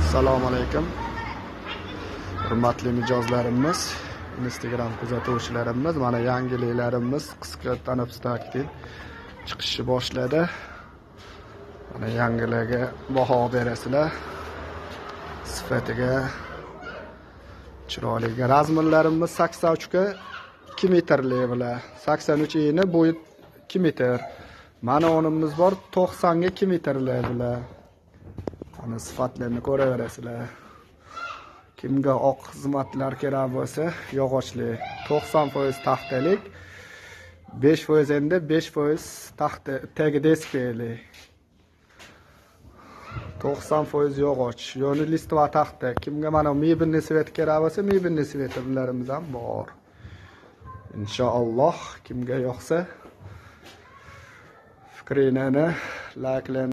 Assalomu alaykum. Hurmatli mijozlarimiz, Instagram kuzatuvchilarimiz, mana yangiliklarimiz qisqa tanib taktil chiqishni boshladi. Mana yangilarga baho berasizlar. Sifatiga chiroyli razmlarimiz 83 ga 2 metrli bular. 83 eni bo'yi 2 metr. Mana o'nimiz bor 90 ga 2 metrli bular. Ana sifatlarni ko'raverasizlar. Kimga oq xizmatlar kerak bo'lsa, yog'ochli 90% taxtalik, 5% endi 5% taxta tagi despeli. 90% yog'och, yoni listva taxta. Kimga mana mebelni svet kerak bo'lsa, mebelni svetlarimiz ham bor. Inshaalloh kimga yoqsa fikrini, like'larni